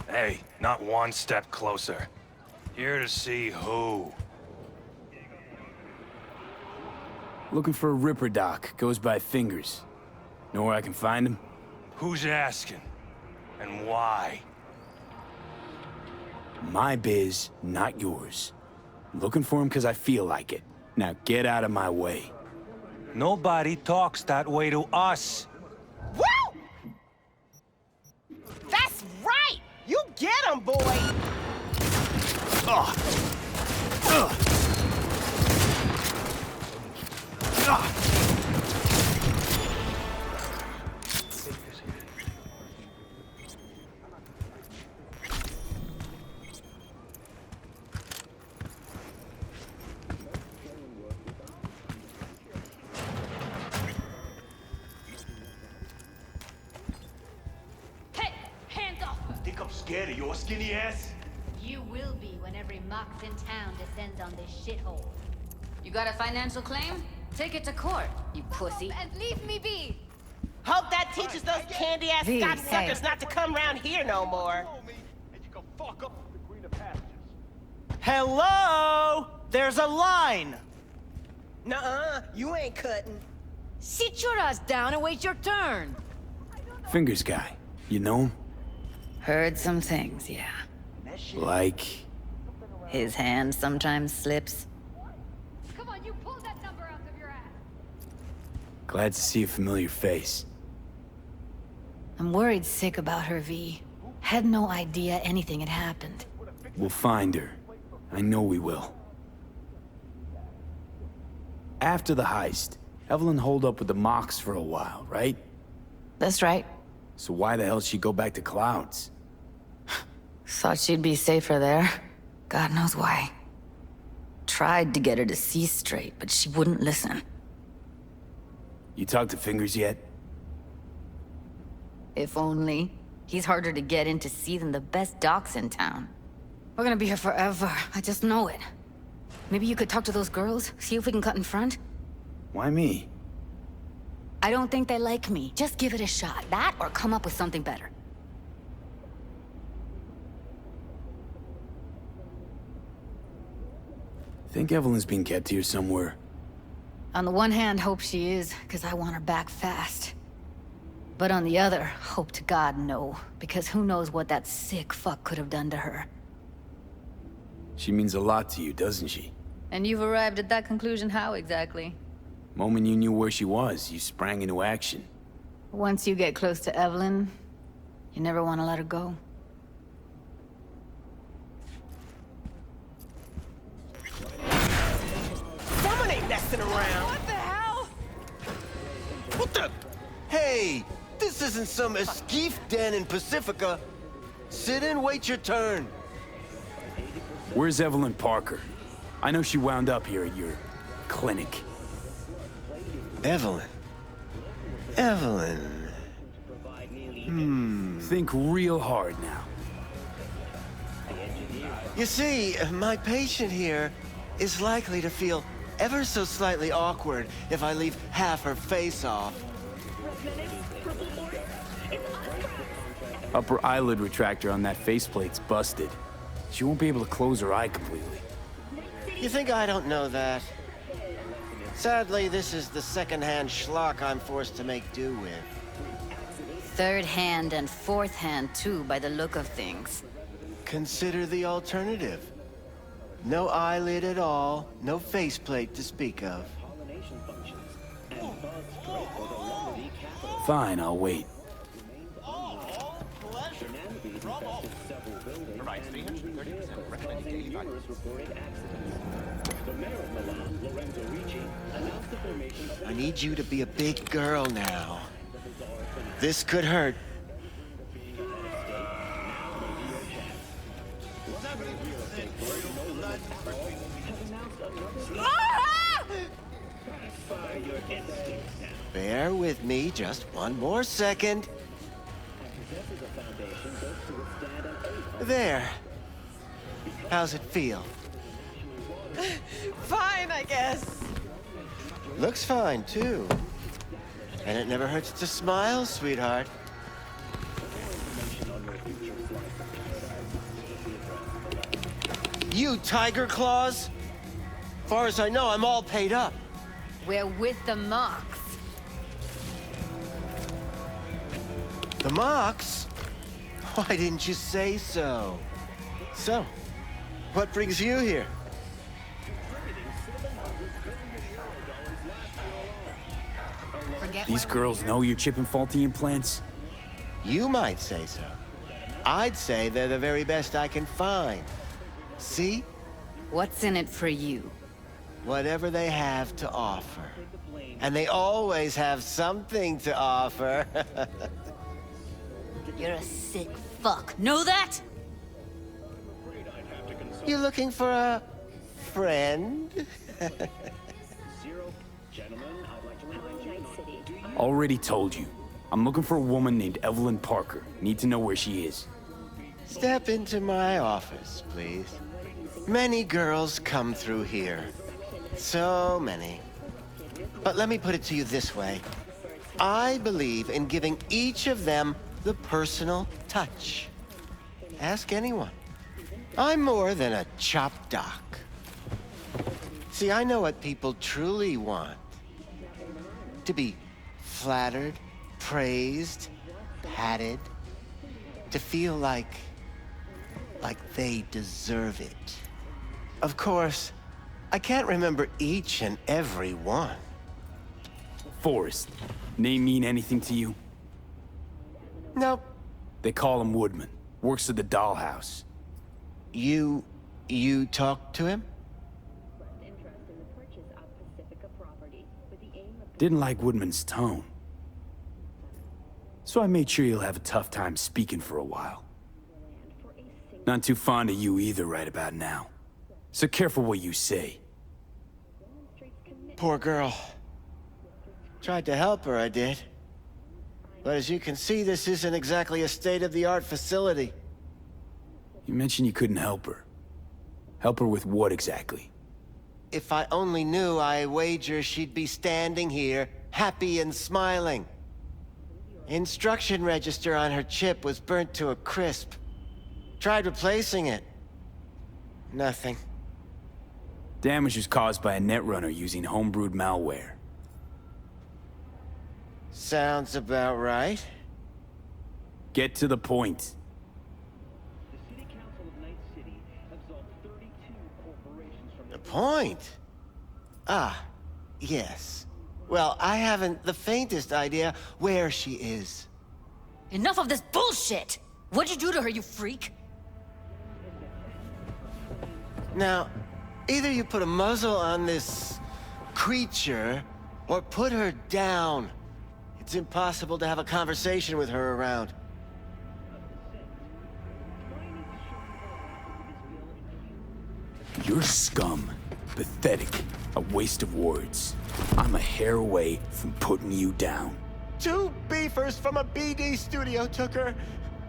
Hey, not one step closer. Here to see who? Looking for a Ripper doc. Goes by Fingers. Know where I can find him? Who's asking? And why? My biz, not yours. Looking for him because I feel like it. Now get out of my way. Nobody talks that way to us. Woo! That's right! You get him, boy! Ugh. Ugh. Ugh. Scared of your skinny ass? You will be when every mox in town descends on this shithole. You got a financial claim? Take it to court, you pussy. And leave me be! Hope that teaches those candy-ass cocksuckers not to come around here no more. Hello? There's a line! Nuh-uh, you ain't cutting. Sit your ass down and wait your turn! Fingers guy. You know him? Heard some things, yeah. Like... His hand sometimes slips. Come on, you pull that number out of your ass! Glad to see a familiar face. I'm worried sick about her, V. Had no idea anything had happened. We'll find her. I know we will. After the heist, Evelyn holed up with the Mox for a while, right? That's right. So why the hell'd she go back to Clouds? Thought she'd be safer there. God knows why. Tried to get her to see straight, but she wouldn't listen. You talked to Fingers yet? If only. He's harder to get in to see than the best docs in town. We're gonna be here forever. I just know it. Maybe you could talk to those girls, see if we can cut in front? Why me? I don't think they like me. Just give it a shot. That or come up with something better. Think Evelyn's being kept here somewhere. On the one hand, hope she is, because I want her back fast. But on the other, hope to God no, because who knows what that sick fuck could have done to her. She means a lot to you, doesn't she? And you've arrived at that conclusion how exactly? Moment you knew where she was, you sprang into action. Once you get close to Evelyn, you never want to let her go. Someone ain't messing around. What the hell? What the? Hey, this isn't some esquif den in Pacifica. Sit and wait your turn. Where's Evelyn Parker? I know she wound up here at your clinic. Evelyn. Evelyn. Think real hard now. You see, my patient here is likely to feel ever so slightly awkward if I leave half her face off. Upper eyelid retractor on that faceplate's busted. She won't be able to close her eye completely. You think I don't know that? Sadly, this is the second-hand schlock I'm forced to make do with. Third hand and fourth hand too, by the look of things. Consider the alternative. No eyelid at all, no faceplate to speak of. Fine, I'll wait. I need you to be a big girl now. This could hurt. Bear with me just one more second. There. How's it feel? Fine, I guess. Looks fine, too. And it never hurts to smile, sweetheart. You tiger claws? Far as I know, I'm all paid up. We're with the Mox. The Mox? Why didn't you say so? So, what brings you here? These girls know you're chipping faulty implants? You might say so. I'd say they're the very best I can find. See? What's in it for you? Whatever they have to offer. And they always have something to offer. You're a sick fuck. Know that? You looking for a friend? Already told you. I'm looking for a woman named Evelyn Parker. Need to know where she is. Step into my office, please. Many girls come through here. So many. But let me put it to you this way. I believe in giving each of them the personal touch. Ask anyone. I'm more than a chop doc. See, I know what people truly want. To be flattered, praised, patted. To feel like they deserve it. Of course, I can't remember each and every one. Forrest. Name mean anything to you? Nope. They call him Woodman. Works at the dollhouse. You talked to him? Didn't like Woodman's tone. So I made sure he'll have a tough time speaking for a while. Not too fond of you either right about now. So careful what you say. Poor girl. Tried to help her, I did. But as you can see, this isn't exactly a state-of-the-art facility. You mentioned you couldn't help her. Help her with what exactly? If I only knew, I wager she'd be standing here, happy and smiling. Instruction register on her chip was burnt to a crisp. Tried replacing it. Nothing. Damage was caused by a netrunner using homebrewed malware. Sounds about right. Get to the point. The point? Ah, yes. Well, I haven't the faintest idea where she is. Enough of this bullshit! What'd you do to her, you freak? Now, either you put a muzzle on this creature, or put her down. It's impossible to have a conversation with her around. You're scum. Pathetic. A waste of words. I'm a hair away from putting you down. 2 beefers from a BD studio took her.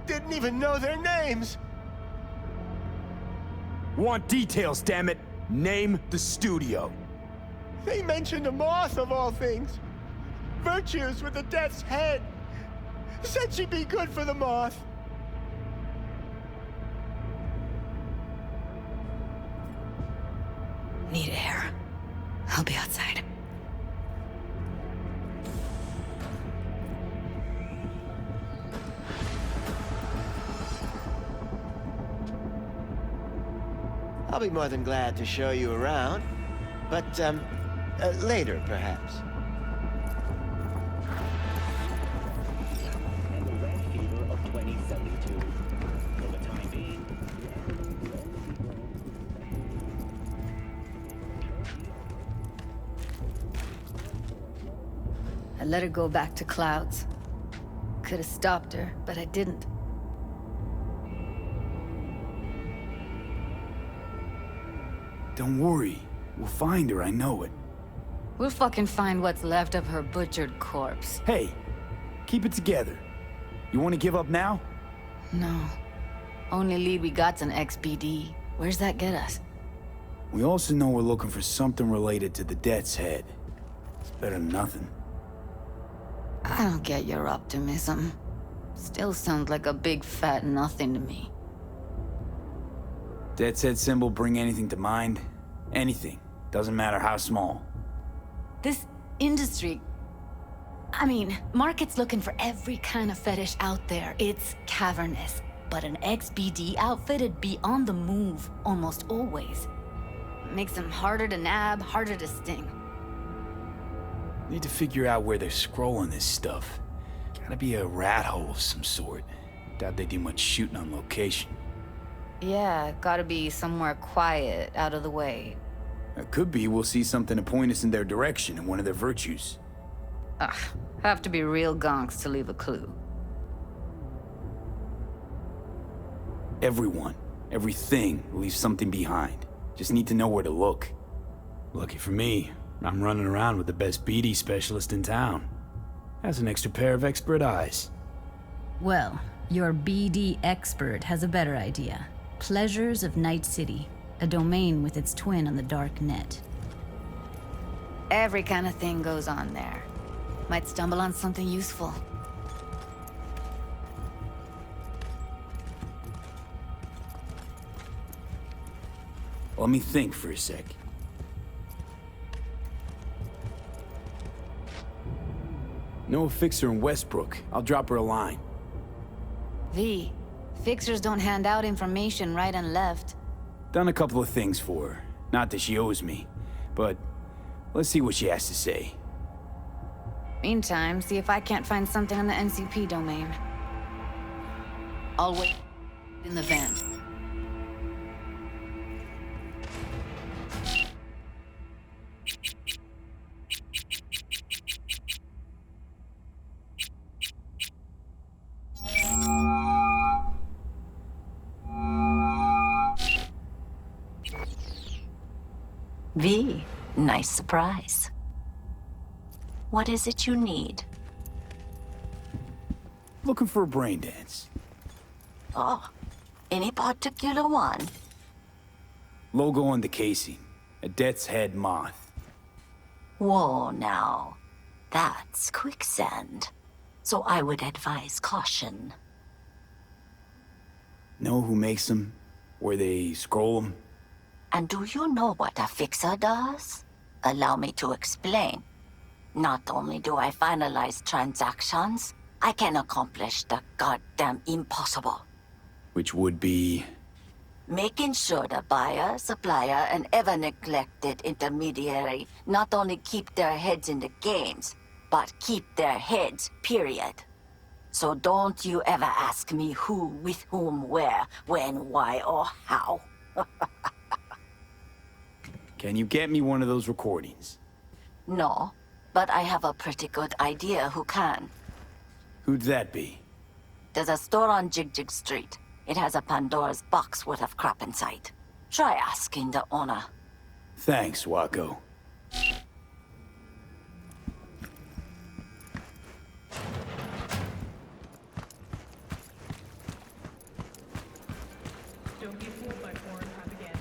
Didn't even know their names. Want details, damn it! Name the studio. They mentioned a moth of all things. Virtues with a death's head. Said she'd be good for the moth. Need air. I'll be outside. I'll be more than glad to show you around. But, later, perhaps. I let her go back to Clouds. Could have stopped her, but I didn't. Don't worry. We'll find her, I know it. We'll fucking find what's left of her butchered corpse. Hey, keep it together. You want to give up now? No. Only lead we got's an XBD. Where's that get us? We also know we're looking for something related to the Death's Head. It's better than nothing. I don't get your optimism. Still sounds like a big fat nothing to me. Death's Head symbol bring anything to mind? Anything. Doesn't matter how small. This industry... I mean, market's looking for every kind of fetish out there. It's cavernous. But an XBD outfit'd be on the move, almost always. Makes them harder to nab, harder to sting. Need to figure out where they're scrolling this stuff. Gotta be a rat hole of some sort. Doubt they do much shooting on location. Yeah, gotta be somewhere quiet, out of the way. It could be we'll see something to point us in their direction in one of their virtues. Ugh, have to be real gonks to leave a clue. Everyone, everything leaves something behind. Just need to know where to look. Lucky for me, I'm running around with the best BD specialist in town. Has an extra pair of expert eyes. Well, your BD expert has a better idea. Pleasures of Night City, a domain with its twin on the dark net. Every kind of thing goes on there. Might stumble on something useful. Let me think for a sec. Know a fixer in Westbrook. I'll drop her a line. V, fixers don't hand out information right and left. Done a couple of things for her. Not that she owes me, but let's see what she has to say. Meantime, see if I can't find something on the NCP domain. I'll wait in the van. V, nice surprise. What is it you need? Looking for a brain dance. Oh, any particular one? Logo on the casing. A Death's Head moth. Whoa, now. That's quicksand. So I would advise caution. Know who makes them? Where they scroll them? And do you know what a fixer does? Allow me to explain. Not only do I finalize transactions, I can accomplish the goddamn impossible. Which would be... Making sure the buyer, supplier, and ever-neglected intermediary not only keep their heads in the games, but keep their heads, period. So don't you ever ask me who, with whom, where, when, why, or how. Can you get me one of those recordings? No, but I have a pretty good idea who can. Who'd that be? There's a store on Jig Street. It has a Pandora's box worth of crap inside. Try asking the owner. Thanks, Wako. Don't be fooled by foreign propaganda.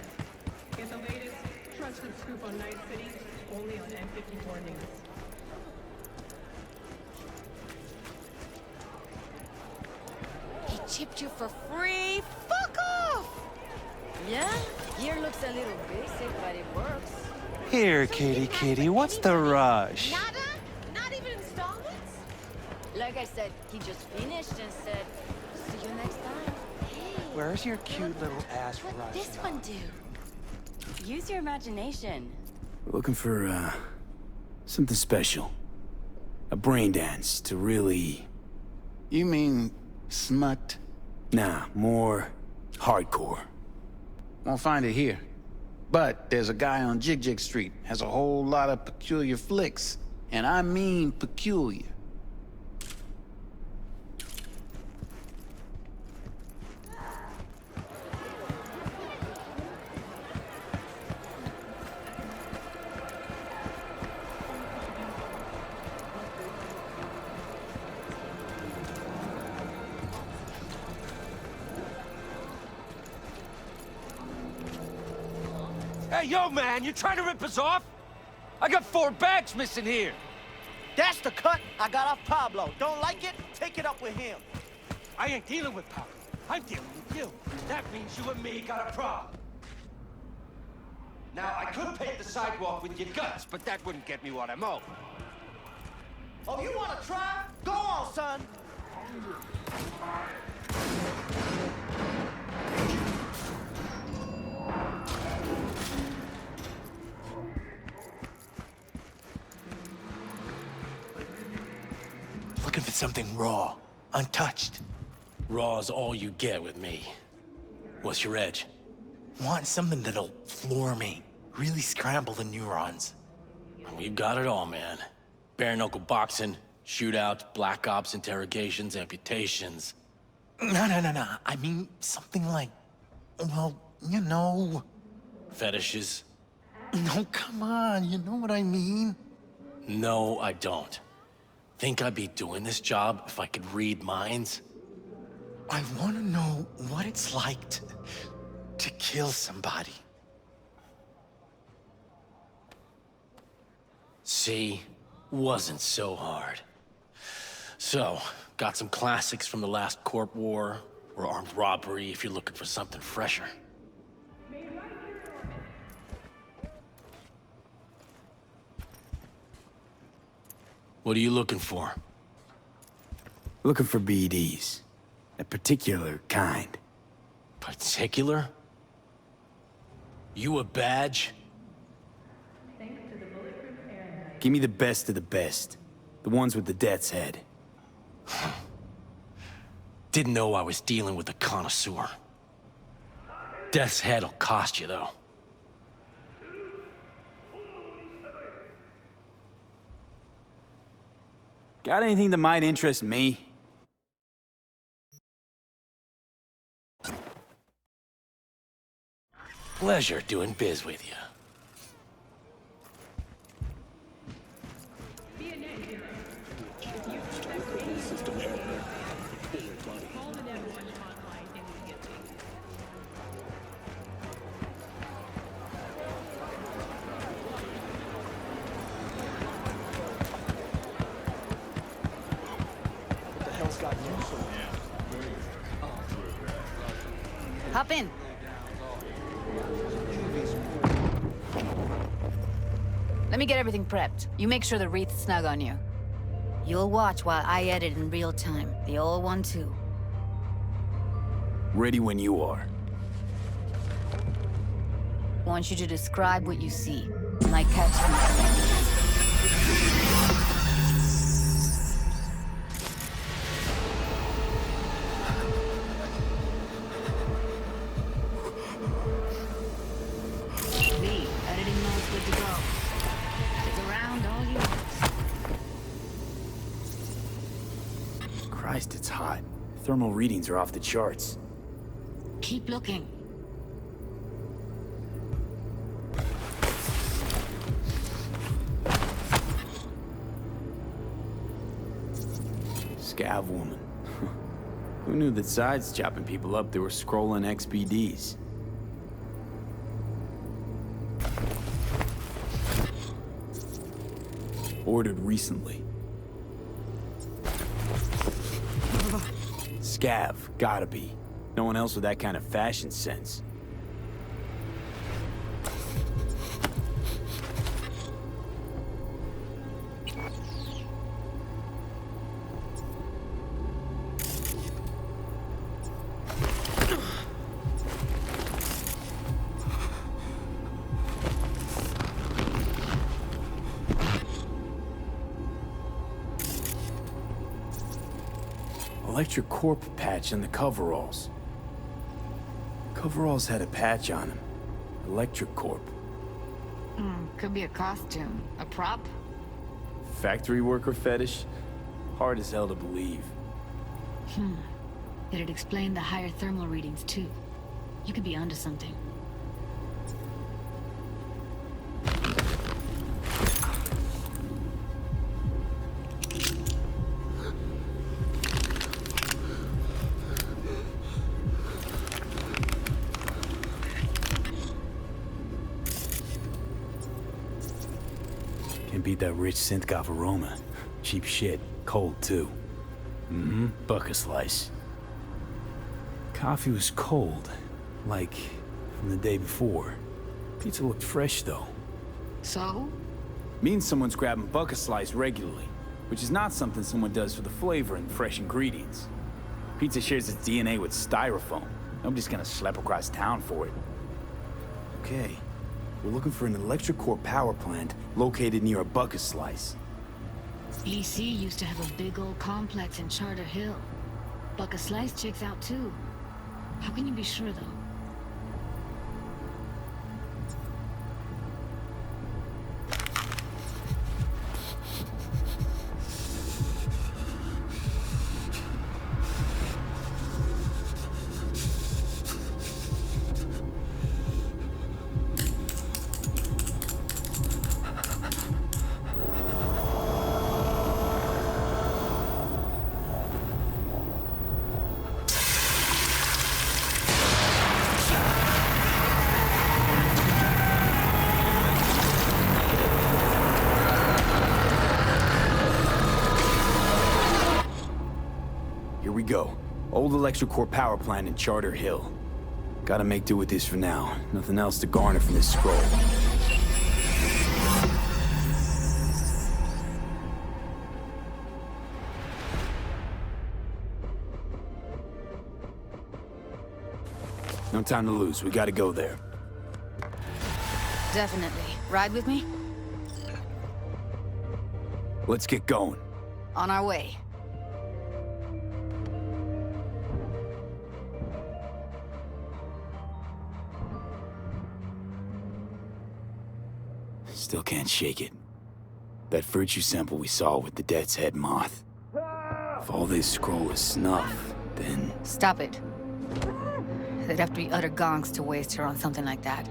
Get the latest trusted scoop on Night City only on N54 News. He chipped you for free? Fuck off! Yeah, gear looks a little basic, but it works. Here, kitty, what's the rush? Nada? Not even installments? Like I said, he just finished and said, see you next time. Hey, Where's your cute little ass what'd rush? this one do? Use your imagination. Looking for, something special. A brain dance to really... You mean smut? Nah, more hardcore. Won't find it here. But there's a guy on Jig Street, has a whole lot of peculiar flicks. And I mean peculiar. Hey, yo, man, you trying to rip us off? I got 4 bags missing here. That's the cut I got off Pablo. Don't like it? Take it up with him. I ain't dealing with Pablo. I'm dealing with you. That means you and me got a problem. Now, I could paint the sidewalk with your guts, but that wouldn't get me what I'm owed. Oh, you wanna try? Go on, son. Looking for something raw, untouched. Raw's all you get with me. What's your edge? Want something that'll floor me, really scramble the neurons. We've got it all, man. Bare-knuckle boxing, shootouts, black ops, interrogations, amputations. No. I mean, something like, well, you know... Fetishes? No, come on, you know what I mean? No, I don't. Think I'd be doing this job if I could read minds? I want to know what it's like to kill somebody. See? Wasn't so hard. So, got some classics from the last Corp War, or armed robbery if you're looking for something fresher. What are you looking for? Looking for BDs. A particular kind. Particular? You a badge? Give me the best of the best. The ones with the death's head. Didn't know I was dealing with a connoisseur. Death's head'll cost you, though. Got anything that might interest me? Pleasure doing biz with you. Hop in. Let me get everything prepped. You make sure the wreath's snug on you. You'll watch while I edit in real time. The old one, too. Ready when you are. Want you to describe what you see. Like catching. Christ, it's hot. Thermal readings are off the charts. Keep looking. Scav woman. Who knew that sides chopping people up, they were scrolling XBDs? Ordered recently. Scav, gotta be. No one else with that kind of fashion sense. Electric Corp patch on the coveralls. Coveralls had a patch on them. Electric Corp. Could be a costume. A prop? Factory worker fetish? Hard as hell to believe. It'd explain the higher thermal readings, too. You could be onto something. Can't beat that rich synth-goth aroma. Cheap shit. Cold, too. Mm-hmm. Bucket slice. Coffee was cold. Like, from the day before. Pizza looked fresh, though. So? Means someone's grabbing bucket slice regularly, which is not something someone does for the flavor and fresh ingredients. Pizza shares its DNA with styrofoam. Nobody's gonna schlep across town for it. Okay, we're looking for an electric core power plant located near a bucket slice. EC used to have a big old complex in Charter Hill. Bucket Slice checks out too. How can you be sure, though? Here we go. Old electric core power plant in Charter Hill. Gotta make do with this for now. Nothing else to garner from this scroll. No time to lose. We gotta go there. Definitely. Ride with me? Let's get going. On our way. Still can't shake it. That virtue sample we saw with the Death's Head moth. If all this scroll is snuff, then... Stop it. They'd have to be utter gonks to waste her on something like that.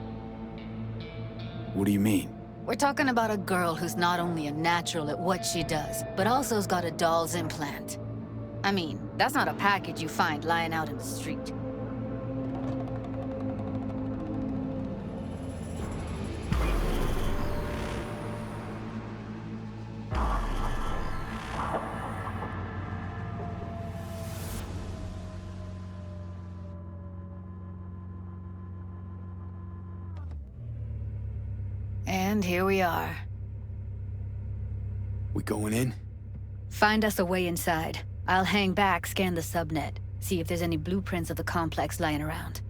What do you mean? We're talking about a girl who's not only a natural at what she does, but also's got a doll's implant. I mean, that's not a package you find lying out in the street. And here we are. We going in? Find us a way inside. I'll hang back, scan the subnet, see if there's any blueprints of the complex lying around.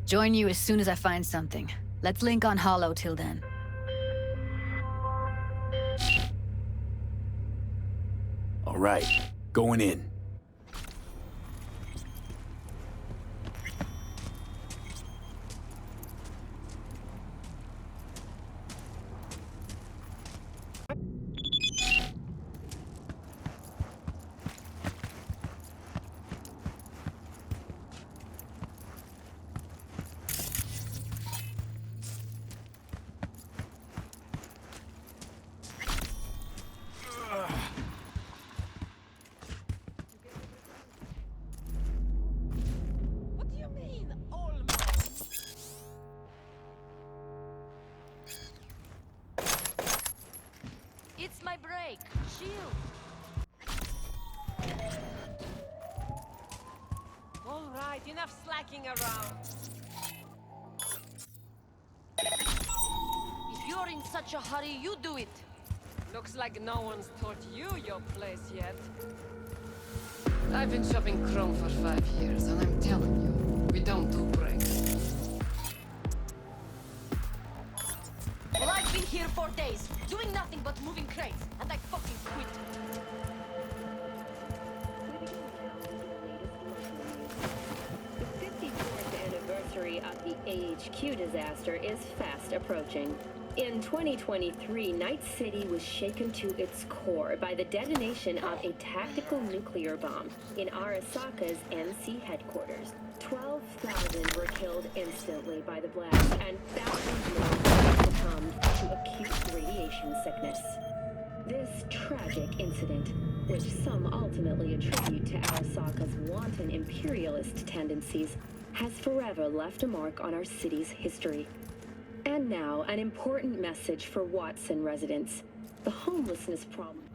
Join you as soon as I find something. Let's link on Hollow till then. All right, going in. It's my break. Chill. All right, enough slacking around. If you're in such a hurry, you do it. Looks like no one's taught you your place yet. I've been shopping Chrome for 5 years, and I'm telling you, we don't do breaks. Well, I've been here for days, doing nothing but moving crates, and I fucking quit. The 54th anniversary of the AHQ disaster is fast approaching. In 2023, Night City was shaken to its core by the detonation of a tactical nuclear bomb in Arasaka's NC headquarters. 12,000 were killed instantly by the blast, and thousands more succumbed to acute radiation sickness. This tragic incident, which some ultimately attribute to Arasaka's wanton imperialist tendencies, has forever left a mark on our city's history. And now, an important message for Watson residents. The homelessness problem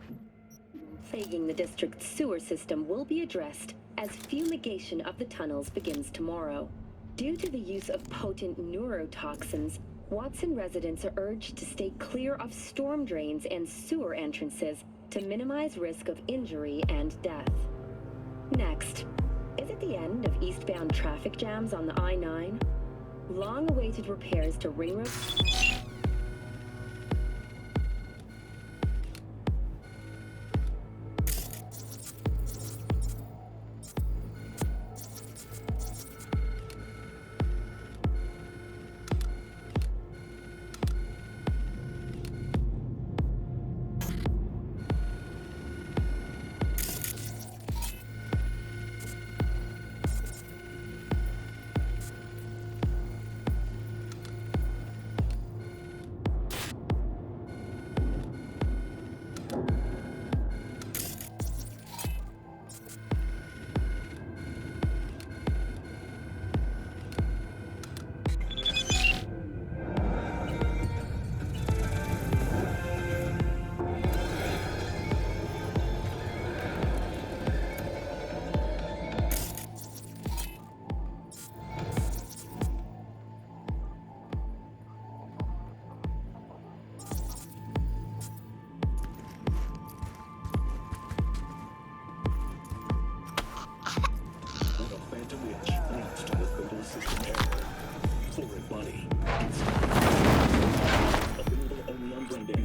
plaguing the district's sewer system will be addressed as fumigation of the tunnels begins tomorrow. Due to the use of potent neurotoxins, Watson residents are urged to stay clear of storm drains and sewer entrances to minimize risk of injury and death. Next, is it the end of eastbound traffic jams on the I-9? Long-awaited repairs to ring road...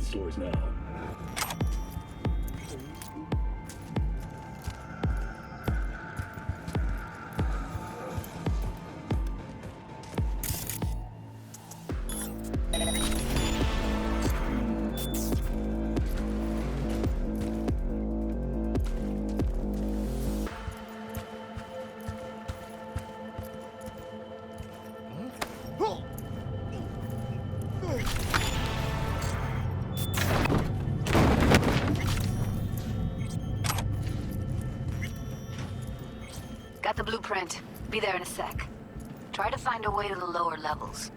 Stores now. Got the blueprint. Be there in a sec. Try to find a way to the lower levels.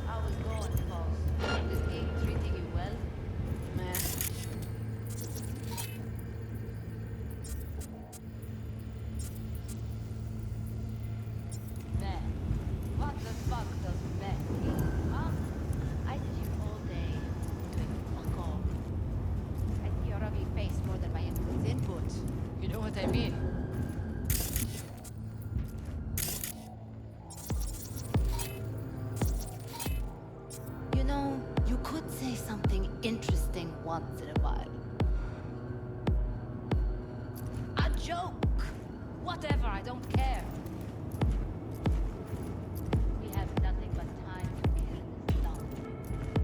How's it going, boss? This gig treating you well? Man. Man, what the fuck does man mean, huh? I sit here all day, doing fuck all. I see your ugly face more than my input. You know what I mean? You know, you could say something interesting once in a while. A joke! Whatever, I don't care. We have nothing but time to kill this dog.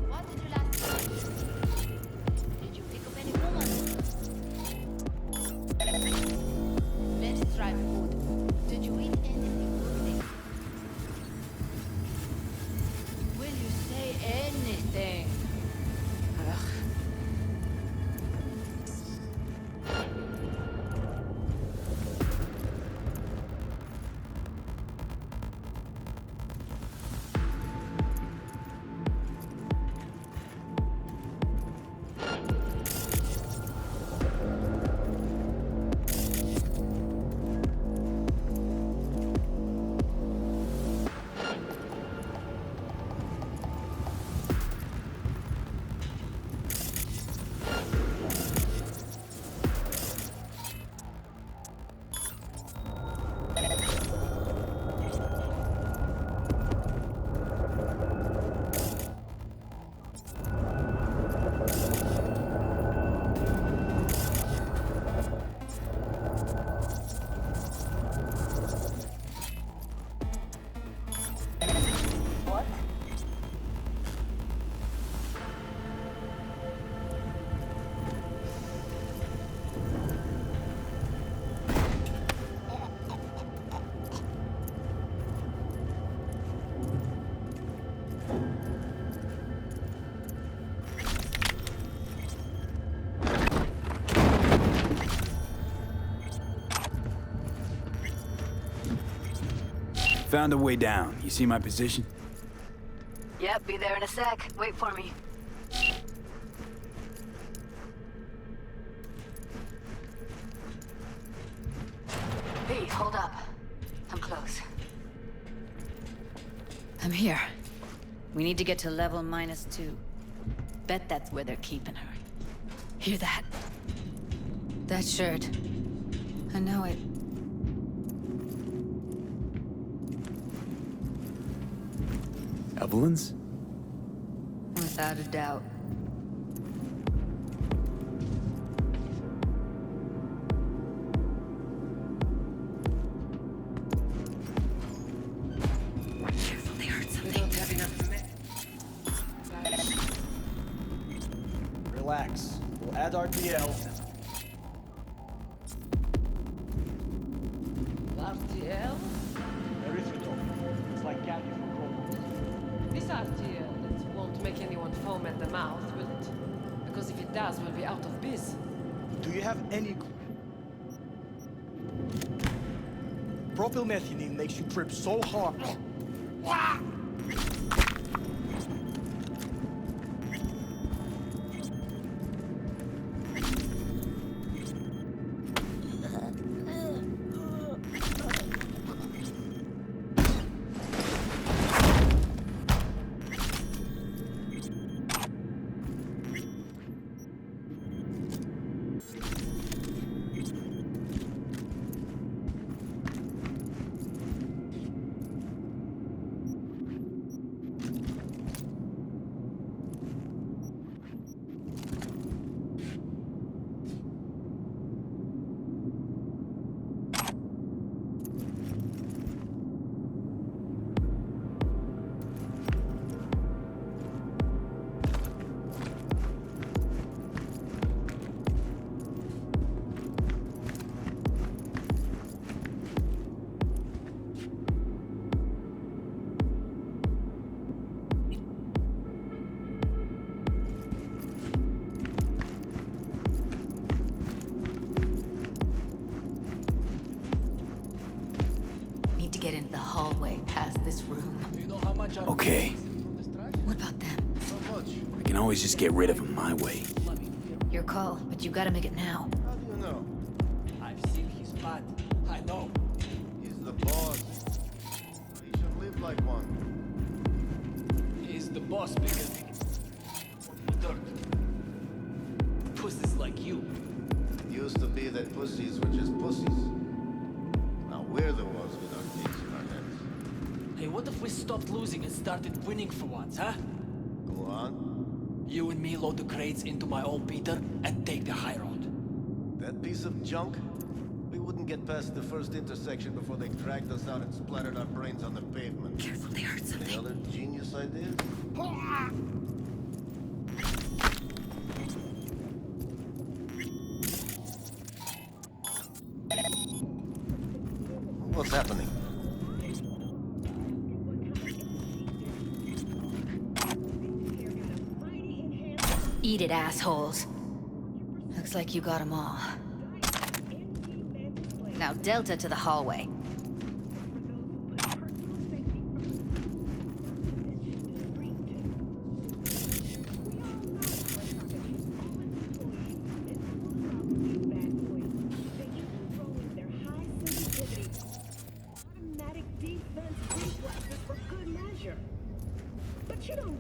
What did you last do? Did you pick up any woman? Let's try food. Did you eat anything good lately? Will you say anything? Ugh. Found a way down. You see my position? Yep, be there in a sec. Wait for me. Pete, hold up. I'm close. I'm here. We need to get to level -2. Bet that's where they're keeping her. Hear that? That shirt. I know it. Evelyn's? Without a doubt. Careful, they heard something. Relax. We'll add RTL. RTL? Erythritol. It's like candy for grown-ups. This RTL, it won't make anyone foam at the mouth, will it? Because if it does, we'll be out of biz. Do you have any clue? Propylmethionine makes you trip so hard. Need to get into the hallway past this room. Okay. What about them? I can always just get rid of them my way. Your call, but you gotta make it now. How do you know? I've seen his spot. I know. He's the boss. He should live like one. He's the boss because dirt. Pussies like you. Used to be that pussies were just pussies. Now we're the ones with our dicks in our heads. Hey, what if we stopped losing and started winning for once, huh? Go on. You and me load the crates into my old beater and take the high road. That piece of junk? We wouldn't get past the first intersection before they dragged us out and splattered our brains on the pavement. Careful, they heard something. Any other genius ideas? What's happening? Eat it, assholes. Looks like you got them all. Now Delta to the hallway.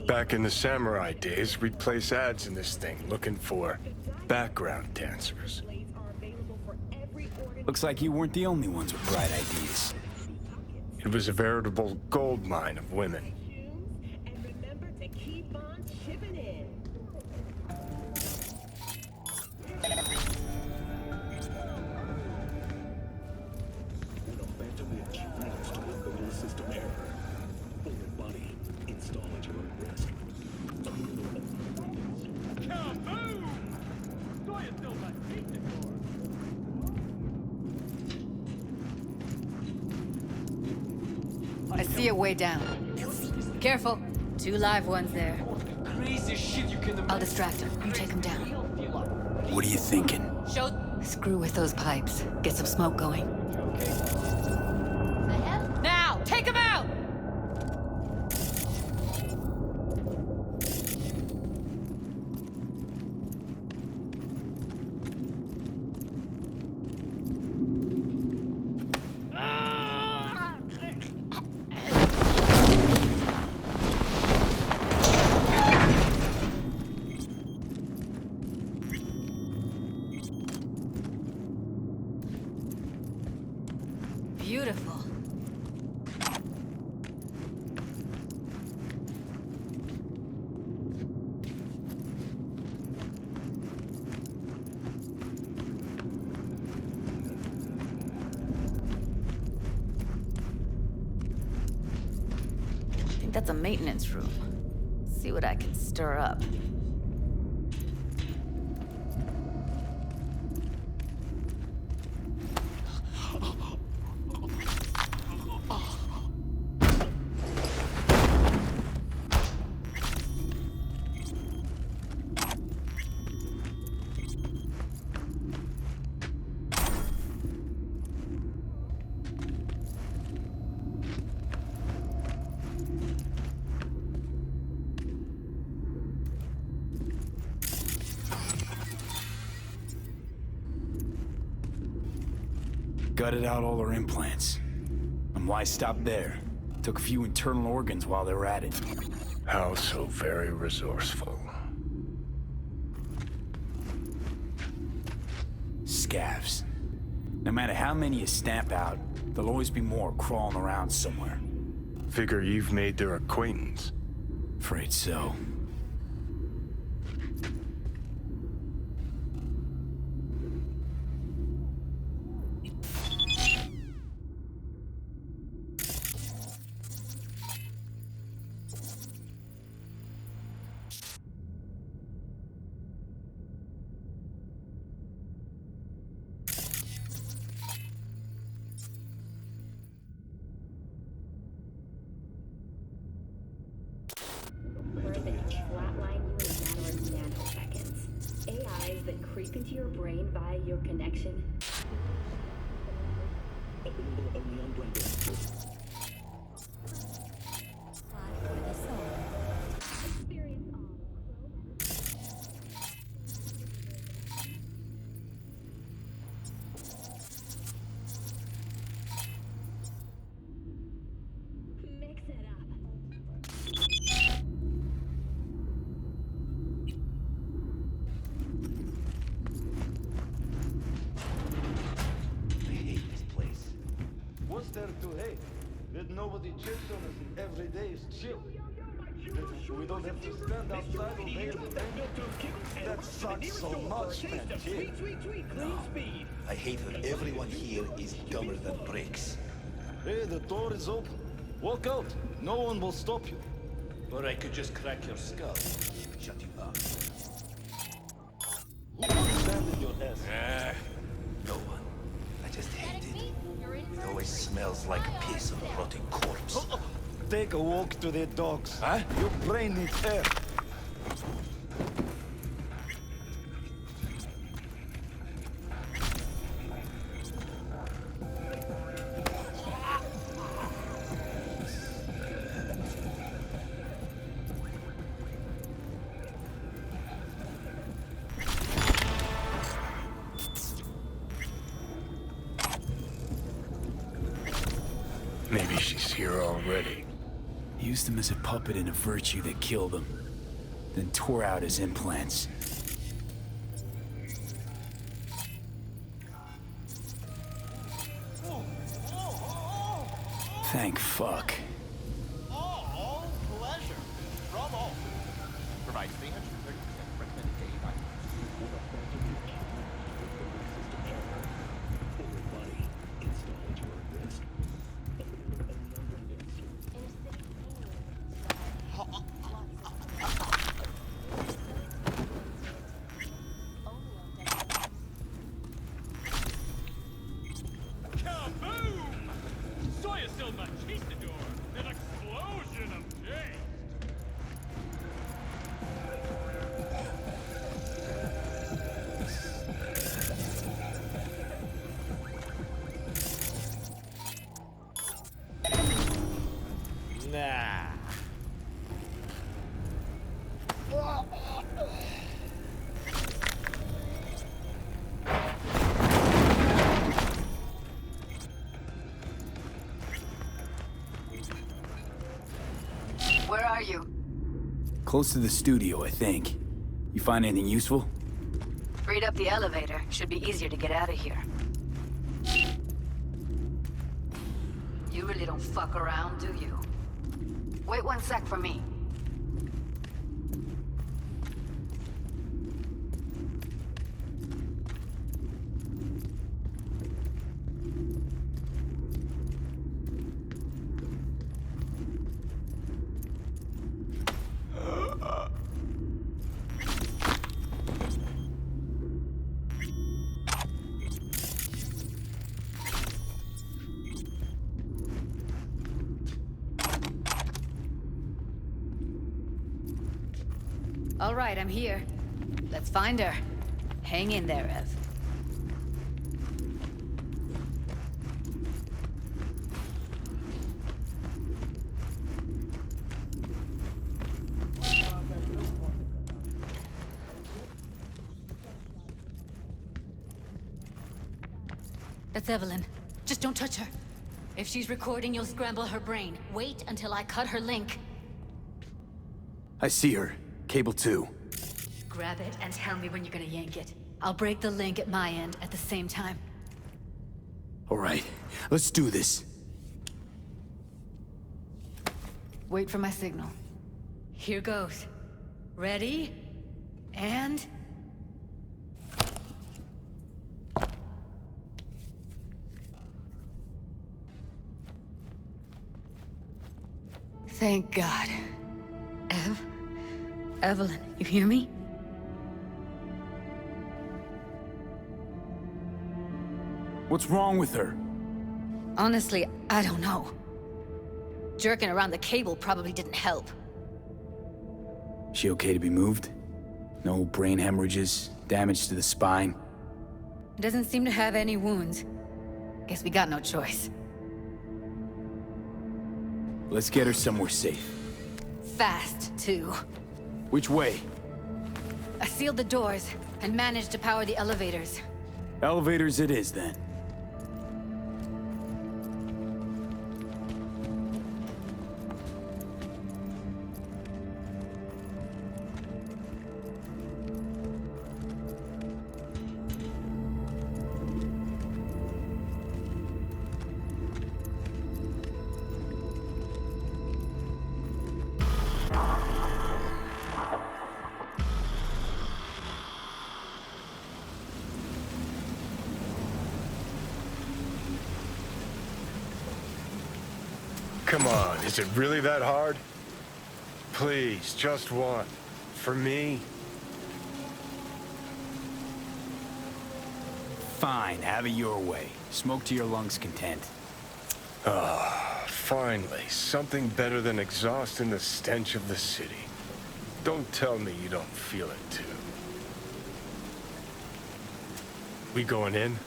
Back in the samurai days, we'd place ads in this thing looking for background dancers. Looks like you weren't the only ones with bright ideas. It was a veritable gold mine of women. I see a way down. Careful. 2 live ones there. Crazy shit you can imagine. I'll distract him. You take him down. What are you thinking? Screw with those pipes. Get some smoke going. Now, take him out! that's a maintenance room. See what I can stir up. Gutted out all her implants. And why stop there? Took a few internal organs while they were at it. How so very resourceful. Scavs. No matter how many you stamp out, there'll always be more crawling around somewhere. Figure you've made their acquaintance. Afraid so. Perfect. Flatline you in a matter of nanoseconds. AIs that creep into your brain via your connection. Mix it up. I hate this place. What's there to hate? That nobody checks on us and every day is chill. That we don't have to stand outside all day every day. That sucks so much, man. No. I hate that everyone here is dumber than bricks. Hey, the door is open. Walk out. No one will stop you. Or I could just crack your skull. Shut you up. Who put sand in your ass? No one. I just hate it. It always smells like a piece of rotting corpse. Take a walk to the dogs. Huh? Your brain needs air. Maybe she's here already. Used him as a puppet in a virtue that killed him. Then tore out his implants. Thank fuck. Oh, pleasure. From all. Provides 330% recommended daily value. Nah. Where are you? Close to the studio, I think. You find anything useful? Freed up the elevator. Should be easier to get out of here. You really don't fuck around, do you? Wait 1 sec for me. All right, I'm here. Let's find her. Hang in there, Ev. That's Evelyn. Just don't touch her. If she's recording, you'll scramble her brain. Wait until I cut her link. I see her. Cable 2. Grab it and tell me when you're gonna yank it. I'll break the link at my end at the same time. All right, let's do this. Wait for my signal. Here goes. Ready? And... Thank God. Evelyn, you hear me? What's wrong with her? Honestly, I don't know. Jerking around the cable probably didn't help. She okay to be moved? No brain hemorrhages, damage to the spine? Doesn't seem to have any wounds. Guess we got no choice. Let's get her somewhere safe. Fast, too. Which way? I sealed the doors and managed to power the elevators. Elevators it is, then. Come on, is it really that hard? Please, just one. For me? Fine, have it your way. Smoke to your lungs' content. Ah, finally, something better than exhaust in the stench of the city. Don't tell me you don't feel it, too. We going in?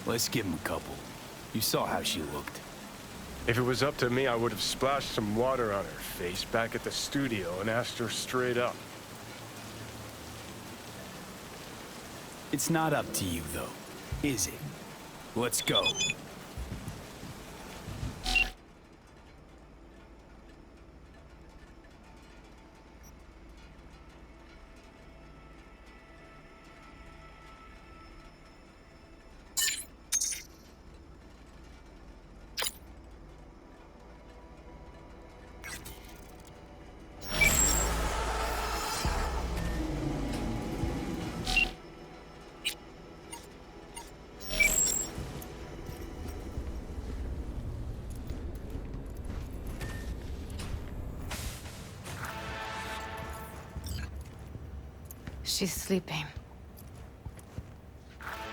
Let's give him a couple. You saw how she looked. If it was up to me, I would have splashed some water on her face back at the studio and asked her straight up. It's not up to you, though, is it? Let's go. She's sleeping.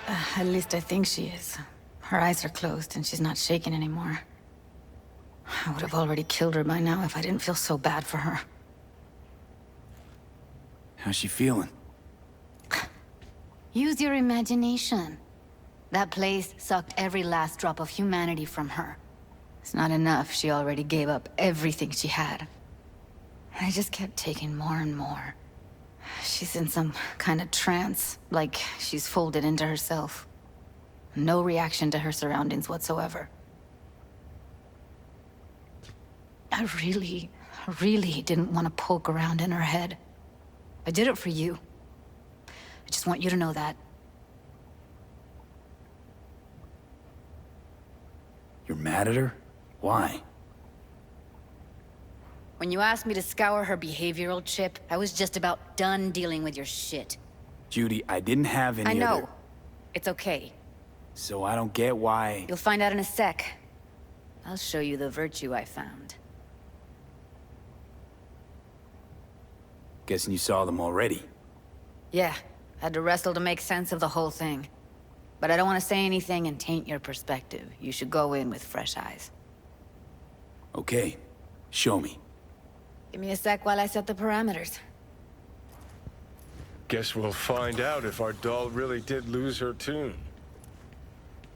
At least I think she is. Her eyes are closed and she's not shaking anymore. I would have already killed her by now if I didn't feel so bad for her. How's she feeling? Use your imagination. That place sucked every last drop of humanity from her. It's not enough. She already gave up everything she had. I just kept taking more and more. She's in some kind of trance, like she's folded into herself. No reaction to her surroundings whatsoever. I really didn't want to poke around in her head. I did it for you. I just want you to know that. You're mad at her? Why? When you asked me to scour her behavioral chip, I was just about done dealing with your shit. Judy, I didn't have any I know. other... It's okay. So I don't get why... You'll find out in a sec. I'll show you the virtue I found. Guessing you saw them already. Yeah, had to wrestle to make sense of the whole thing. But I don't want to say anything and taint your perspective. You should go in with fresh eyes. Okay. Show me. Give me a sec while I set the parameters. Guess we'll find out if our doll really did lose her tune.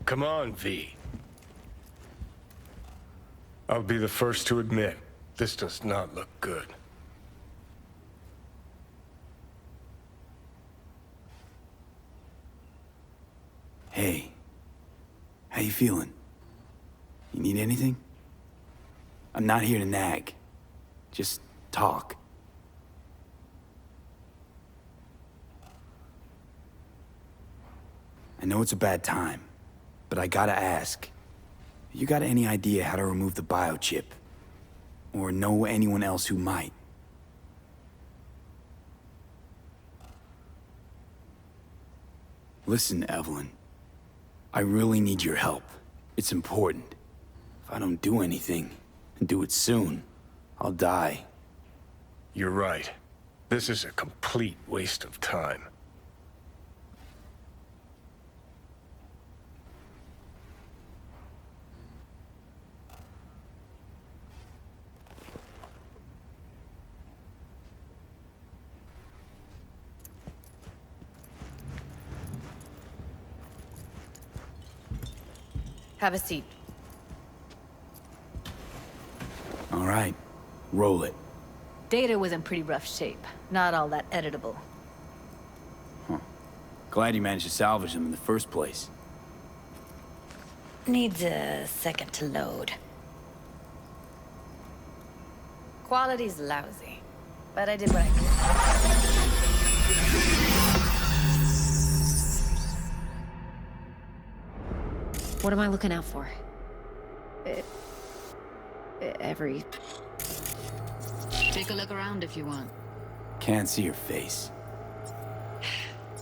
Come on, V. I'll be the first to admit, this does not look good. Hey. How you feeling? You need anything? I'm not here to nag. Just talk. I know it's a bad time, but I gotta ask. You got any idea how to remove the biochip? Or know anyone else who might? Listen, Evelyn. I really need your help. It's important. If I don't do anything, and do it soon, I'll die. You're right. This is a complete waste of time. Have a seat. All right. Roll it. Data was in pretty rough shape. Not all that editable. Huh. Glad you managed to salvage them in the first place. Needs a second to load. Quality's lousy, but I did what I could. What am I looking out for? Every... Take a look around if you want. Can't see your face.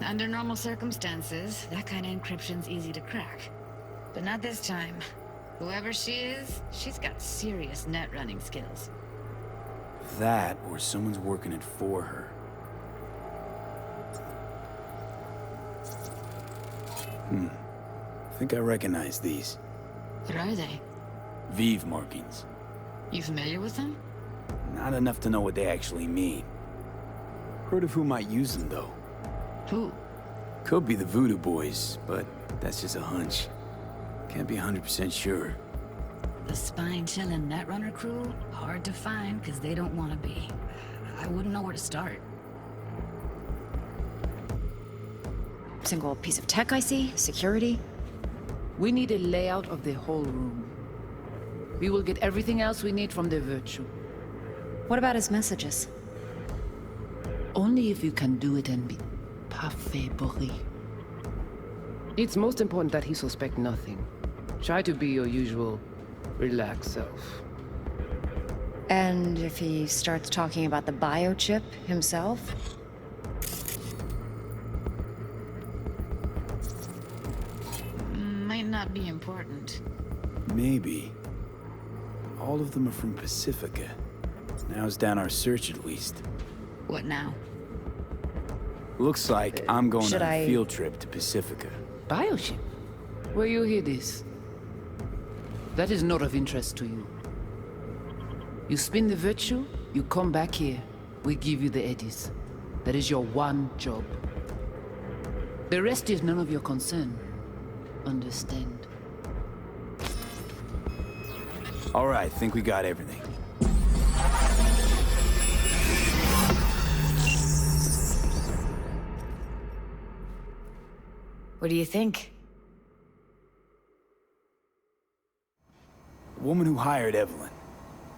Under normal circumstances, that kind of encryption's easy to crack. But not this time. Whoever she is, she's got serious net running skills. That, or someone's working it for her. I think I recognize these. What are they? Vive markings. You familiar with them? Not enough to know what they actually mean. Heard of who might use them, though. Who? Could be the Voodoo Boys, but that's just a hunch. Can't be 100% sure. The spine-chilling Netrunner crew? Hard to find, because they don't want to be. I wouldn't know where to start. Single piece of tech I see? Security? We need a layout of the whole room. We will get everything else we need from the Virtue. What about his messages? Only if you can do it and be parfait bourré. It's most important that he suspect nothing. Try to be your usual, relaxed self. And if he starts talking about the biochip himself? Might not be important. Maybe. All of them are from Pacifica. Now's down our search, at least. What now? Looks like I'm going should on a I- field trip to Pacifica. Biochip? Where you hear this? That is not of interest to you. You spin the Virtue, you come back here. We give you the eddies. That is your one job. The rest is none of your concern. Understand? All right, think we got everything. What do you think? The woman who hired Evelyn.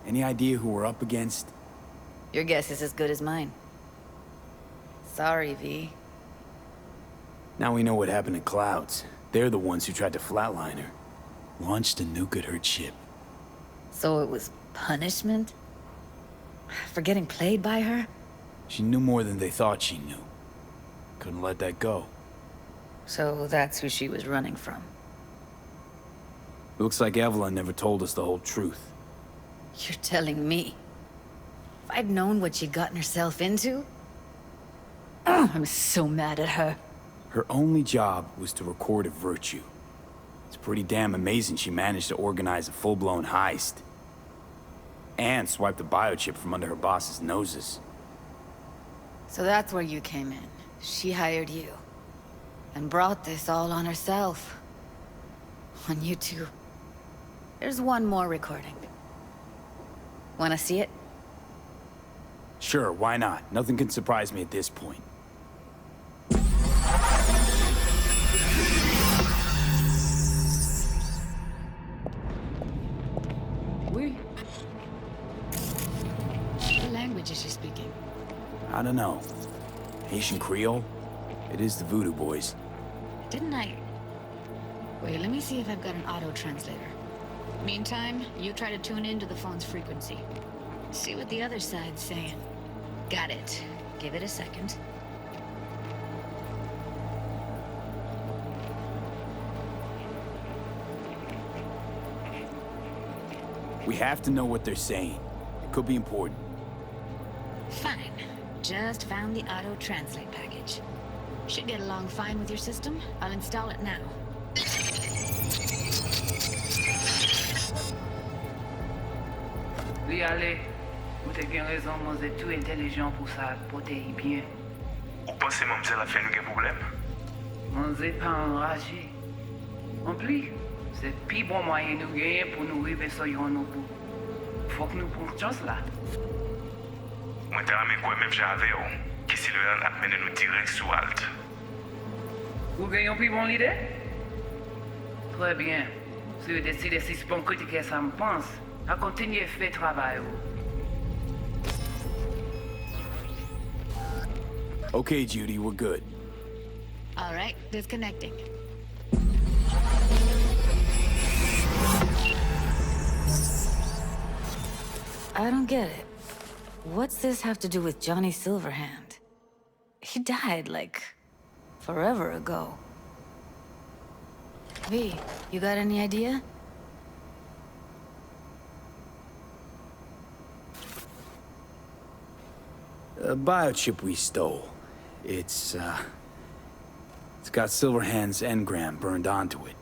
Any idea who we're up against? Your guess is as good as mine. Sorry, V. Now we know what happened to Clouds. They're the ones who tried to flatline her. Launched a nuke at her ship. So it was punishment? For getting played by her? She knew more than they thought she knew. Couldn't let that go. So that's who she was running from. Looks like Evelyn never told us the whole truth. You're telling me? If I'd known what she'd gotten herself into? Oh, I'm so mad at her. Her only job was to record a Virtue. It's pretty damn amazing she managed to organize a full-blown heist. And swiped the biochip from under her boss's noses. So that's where you came in. She hired you. And brought this all on herself. On you two. There's one more recording. Wanna see it? Sure, why not? Nothing can surprise me at this point. Oui. What language is she speaking? I don't know. Haitian Creole? It is the Voodoo Boys. Didn't I... Wait, let me see if I've got an auto-translator. Meantime, you try to tune into the phone's frequency. See what the other side's saying. Got it. Give it a second. We have to know what they're saying. It could be important. Fine. Just found the auto-translate package. Should get along fine with your system. I'll install it now. Oui, allez. Vous avez bien raison, vous êtes tout intelligent pour ça, pour te bien. Vous pensez que mademoiselle a fait un problème? Vous n'êtes pas enragé. En plus, c'est le plus bon moyen de nous gagner pour nous arriver sur nos bouts. Faut que nous prenions chance là. Moi, t'as ramé quoi même j'avais, qui si le a mené nous direct sous Alt. Vous gagnez plus bon l'idée? Très bien. Si vous décidez si c'est bon critiquer ça me pense, à continuer à faire travail. Okay, Judy, we're good. All right, disconnecting. I don't get it. What's this have to do with Johnny Silverhand? He died, like, forever ago. V, you got any idea? A biochip we stole. It's got Silverhand's engram burned onto it.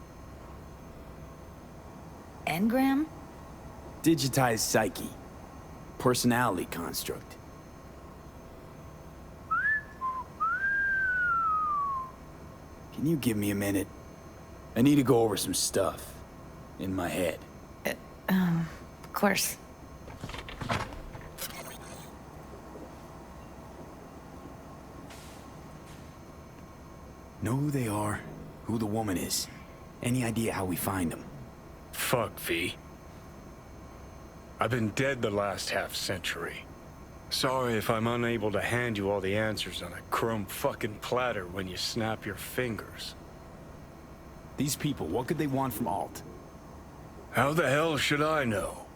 Engram? Digitized psyche. Personality construct. Can you give me a minute? I need to go over some stuff. In my head. Of course. Know who they are, who the woman is. Any idea how we find them? Fuck, V. I've been dead the last half-century. Sorry if I'm unable to hand you all the answers on a chrome fucking platter when you snap your fingers. These people, what could they want from Alt? How the hell should I know?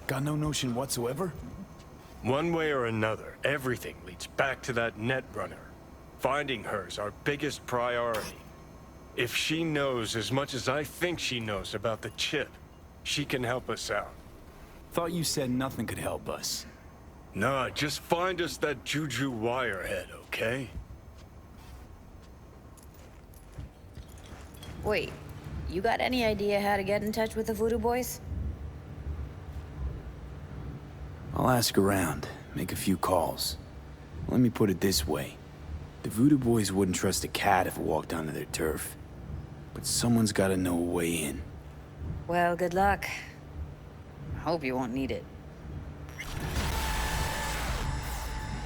Got no notion whatsoever? One way or another, everything leads back to that netrunner. Finding her's our biggest priority. If she knows as much as I think she knows about the chip, she can help us out. Thought you said nothing could help us. Nah, just find us that Juju wirehead, okay? Wait, you got any idea how to get in touch with the Voodoo Boys? I'll ask around, make a few calls. Let me put it this way. The Voodoo Boys wouldn't trust a cat if it walked onto their turf. But someone's gotta know a way in. Well, good luck. I hope you won't need it.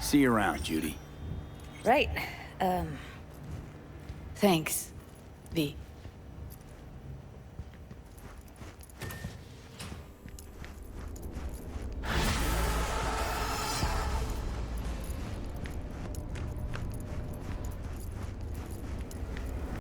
See you around, Judy. Right. Thanks, V.